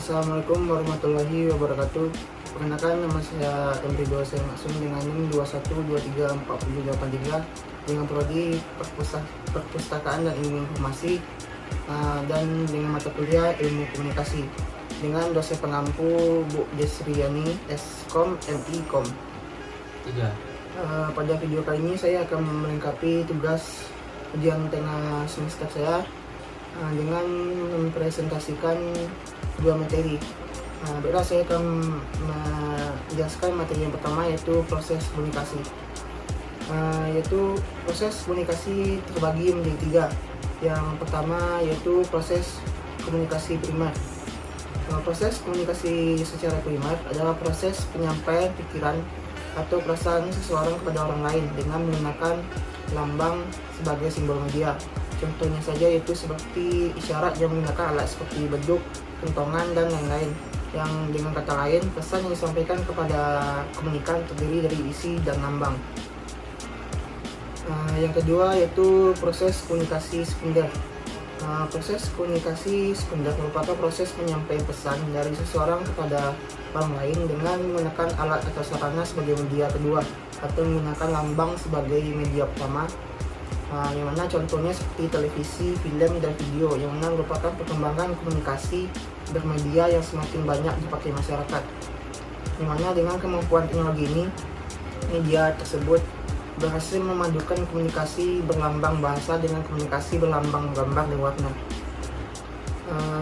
Assalamualaikum warahmatullahi wabarakatuh. Perkenalkan, nama saya Emri Doa saya Maksum dengan NIM 21234083 dengan prodi Perpustakaan dan Ilmu Informasi dan dengan mata kuliah Ilmu Komunikasi dengan dosen pengampu Bu Desriani Skom MI Kom. 3. Pada video kali ini saya akan melengkapi tugas ujian tengah semester saya dengan mempresentasikan dua materi. Baiklah, saya akan menjelaskan materi yang pertama, yaitu proses komunikasi. Yaitu proses komunikasi terbagi menjadi tiga. Yang pertama yaitu proses komunikasi primer. Proses komunikasi secara primer adalah proses penyampaian pikiran atau perasaan seseorang kepada orang lain dengan menggunakan lambang sebagai simbol media. Contohnya saja yaitu seperti isyarat yang menggunakan alat seperti beduk, kentongan, dan lain-lain. Yang dengan kata lain, pesan yang disampaikan kepada komunikan terdiri dari isi dan lambang. Yang kedua yaitu proses komunikasi sekunder. Proses komunikasi sekunder merupakan proses penyampaian pesan dari seseorang kepada orang lain dengan menggunakan alat atau sarana sebagai media kedua atau menggunakan lambang sebagai media pertama. Yang mana contohnya seperti televisi, film, dan video, yang mana merupakan perkembangan komunikasi bermedia yang semakin banyak dipakai masyarakat. Yang mana dengan kemampuan teknologi ini, media tersebut berhasil memadukan komunikasi berlambang bahasa dengan komunikasi berlambang gambar dan warna.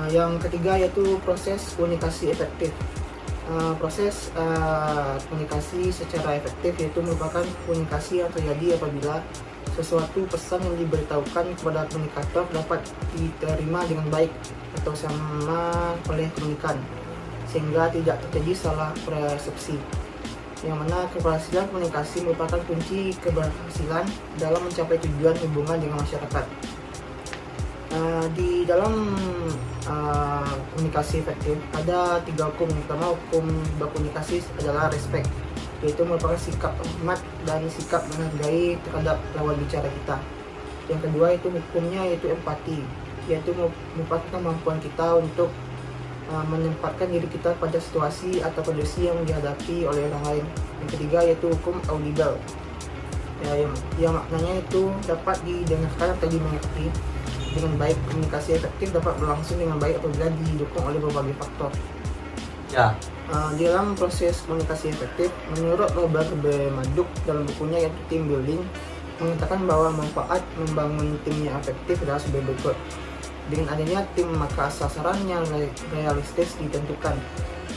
Yang ketiga yaitu proses komunikasi efektif. Proses komunikasi secara efektif yaitu merupakan komunikasi yang terjadi apabila sesuatu pesan yang diberitahukan kepada komunikator dapat diterima dengan baik atau sama oleh komunikan, sehingga tidak terjadi salah persepsi. Yang mana keberhasilan komunikasi merupakan kunci keberhasilan dalam mencapai tujuan hubungan dengan masyarakat. Di dalam komunikasi efektif ada tiga hukum. Yang pertama, hukum berkomunikasi adalah respect, yaitu merupakan sikap hormat dan sikap menghargai terhadap lawan bicara kita. Yang kedua itu hukumnya yaitu empati, yaitu merupakan kemampuan kita untuk menempatkan diri kita pada situasi atau kondisi yang dihadapi oleh orang lain. Yang ketiga yaitu hukum audible, yang maknanya itu dapat didengarkan atau dimengerti dengan baik. Komunikasi efektif dapat berlangsung dengan baik apabila didukung oleh berbagai faktor. Di dalam proses komunikasi efektif, menurut Robert B. Maduk dalam bukunya yaitu Team Building, mengatakan bahwa manfaat membangun tim yang efektif adalah sebagai berikut. Dengan adanya tim, maka sasaran yang realistis ditentukan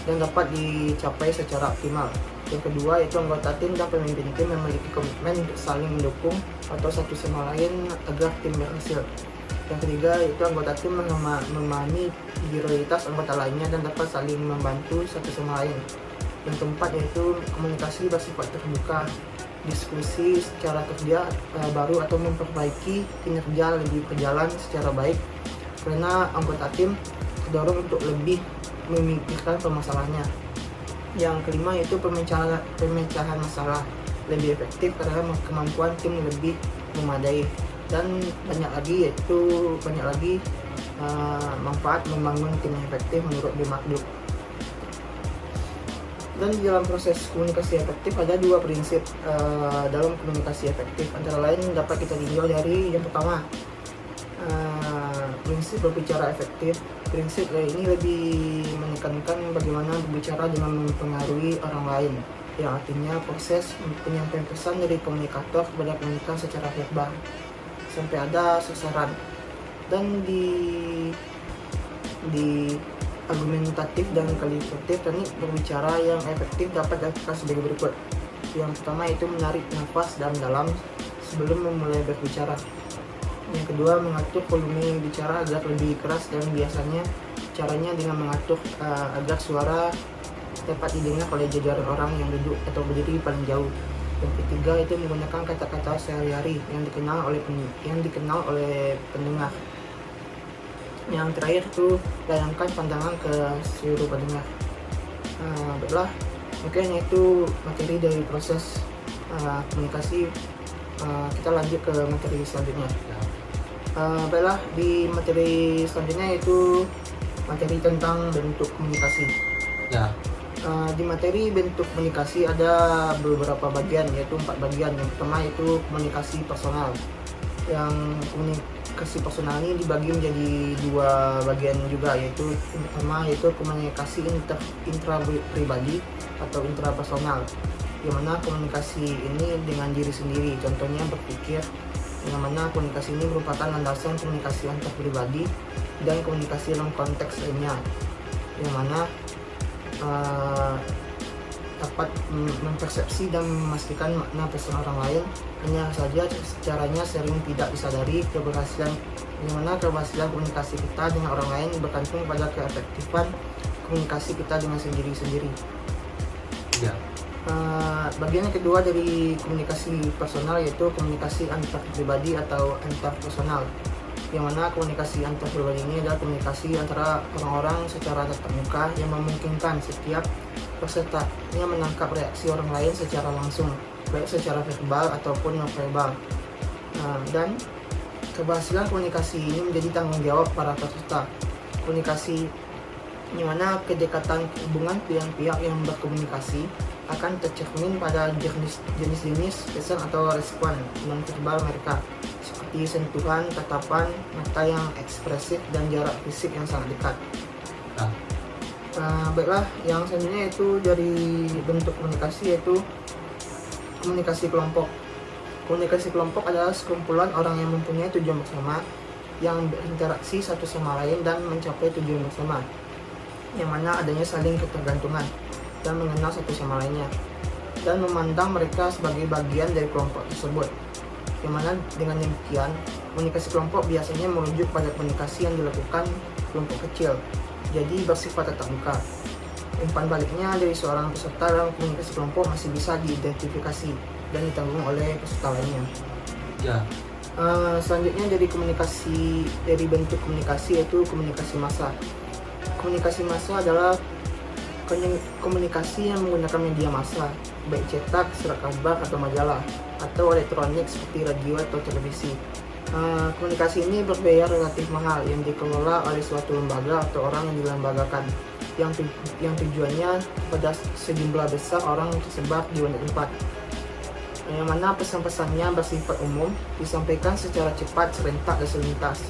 dan dapat dicapai secara optimal. Yang kedua yaitu anggota tim dan pemimpin tim memiliki komitmen untuk saling mendukung atau satu sama lain agar tim berhasil. Yang ketiga yaitu anggota tim memahami prioritas anggota lainnya dan dapat saling membantu satu sama lain. Yang keempat yaitu komunikasi bersifat terbuka, diskusi secara kerja baru atau memperbaiki kinerja lebih berjalan secara baik karena anggota tim terdorong untuk lebih memikirkan permasalahannya. Yang kelima yaitu pemecahan masalah lebih efektif karena kemampuan tim lebih memadai. Dan banyak lagi manfaat membangun tim yang efektif menurut B. Maduk. Dan di dalam proses komunikasi efektif ada dua prinsip dalam komunikasi efektif. Antara lain dapat kita tinjau dari yang pertama, prinsip berbicara efektif. Prinsip ini lebih menekankan bagaimana berbicara dengan mempengaruhi orang lain, yang artinya proses penyampaian pesan dari komunikator kepada komunikan secara verbal sampai ada sasaran. Dan di argumentatif dan kualitatif, teknik berbicara yang efektif dapat dilakukan sebagai berikut. Yang pertama itu menarik nafas dalam sebelum memulai berbicara. Yang kedua, mengatur volume bicara agar lebih keras, dan biasanya caranya dengan mengatur agar suara dapat didengar oleh jajaran orang yang duduk atau berdiri paling jauh. Yang ketiga itu menggunakan kata-kata sehari-hari yang dikenal oleh pendengar. Yang terakhir itu layangkan pandangan ke seluruh pendengar. Baiklah, mungkin itu materi dari proses komunikasi. Kita lanjut ke materi selanjutnya. Baiklah, di materi selanjutnya yaitu materi tentang bentuk komunikasi. Ya. Di materi bentuk komunikasi ada beberapa bagian, yaitu 4 bagian. Yang pertama itu komunikasi personal. Yang komunikasi personal ini dibagi menjadi 2 bagian juga, yaitu yang pertama yaitu komunikasi intrapribadi atau intrapersonal, yang mana komunikasi ini dengan diri sendiri, contohnya berpikir, yang mana komunikasi ini merupakan landasan komunikasi antar pribadi dan komunikasi dalam konteks lainnya, yang mana dapat mempersepsi dan memastikan makna pesan orang lain, hanya saja caranya sering tidak disadari. Yang mana keberhasilan komunikasi kita dengan orang lain bergantung pada keefektifan komunikasi kita dengan sendiri-sendiri. Ya. Bagian yang kedua dari komunikasi personal yaitu komunikasi antar pribadi atau antar personal, yang mana komunikasi antar pribadi ini adalah komunikasi antara orang-orang secara tatap muka yang memungkinkan setiap pesertanya menangkap reaksi orang lain secara langsung, baik secara verbal ataupun non-verbal. Dan keberhasilan komunikasi ini menjadi tanggung jawab para peserta. Komunikasi di mana kedekatan hubungan pihak-pihak yang berkomunikasi akan tercermin pada jenis-jenis pesan atau respon non-verbal mereka, seperti sentuhan, tatapan mata yang ekspresif, dan jarak fisik yang sangat dekat. Baiklah, yang selanjutnya itu dari bentuk komunikasi yaitu komunikasi kelompok. Komunikasi kelompok adalah sekumpulan orang yang mempunyai tujuan bersama, yang berinteraksi satu sama lain dan mencapai tujuan bersama, yang mana adanya saling ketergantungan dan mengenal satu sama lainnya, dan memandang mereka sebagai bagian dari kelompok tersebut. Yang mana dengan demikian, komunikasi kelompok biasanya merujuk pada komunikasi yang dilakukan kelompok kecil, jadi bersifat tatap muka. Umpan baliknya dari seorang peserta dalam komunikasi kelompok masih bisa diidentifikasi dan ditanggung oleh peserta lainnya. Ya. Selanjutnya dari bentuk komunikasi yaitu komunikasi massa. Komunikasi massa adalah komunikasi yang menggunakan media massa, baik cetak, surat kabar atau majalah, atau elektronik seperti radio atau televisi. Komunikasi ini berbiaya relatif mahal yang dikelola oleh suatu lembaga atau orang yang dilembagakan, yang tujuannya pada sejumlah besar orang tersebar di banyak tempat, yang mana pesan-pesannya bersifat umum, disampaikan secara cepat, serentak, dan selintas.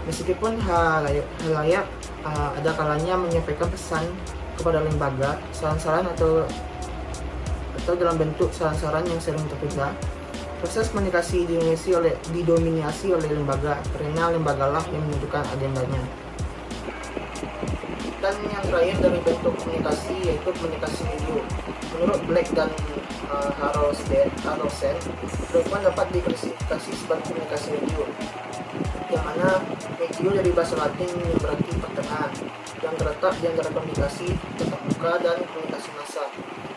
Meskipun halayak ada kalanya menyampaikan pesan kepada lembaga, saran-saran atau dalam bentuk saran-saran yang sering tertunda. Proses komunikasi didominasi oleh lembaga, karena lembagalah yang menentukan agendanya. Dan yang terakhir dari bentuk komunikasi yaitu komunikasi video. Menurut Black dan Harrowsen, telepon dapat diklasifikasi sebagai komunikasi video, yang mana video dari bahasa Latin yang berarti pertengahan, yang terletak di antara komunikasi tatap muka dan komunikasi massa,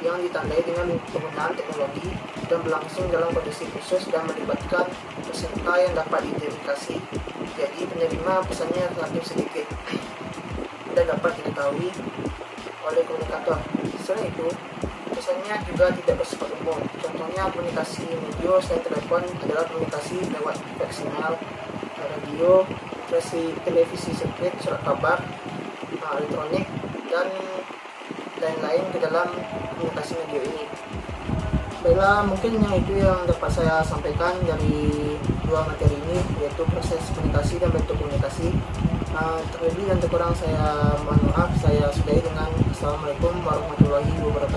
yang ditandai dengan penggunaan teknologi dan berlangsung dalam kondisi khusus dan melibatkan peserta yang dapat diidentifikasi. Jadi penerima pesannya relatif sedikit dan dapat diketahui oleh komunikator. Selain itu, pesannya juga tidak bersifat umum. Contohnya komunikasi video selain telepon adalah komunikasi lewat fax, email, radio, televisi sirkuit, surat kabar, elektronik, dan lain-lain ke dalam komunikasi media ini. Baiklah, mungkin itu yang dapat saya sampaikan dari 2 materi ini, yaitu proses komunikasi dan bentuk komunikasi. Terlebih dan terkurang saya mohon maaf. Saya sudahi dengan Assalamualaikum warahmatullahi wabarakatuh.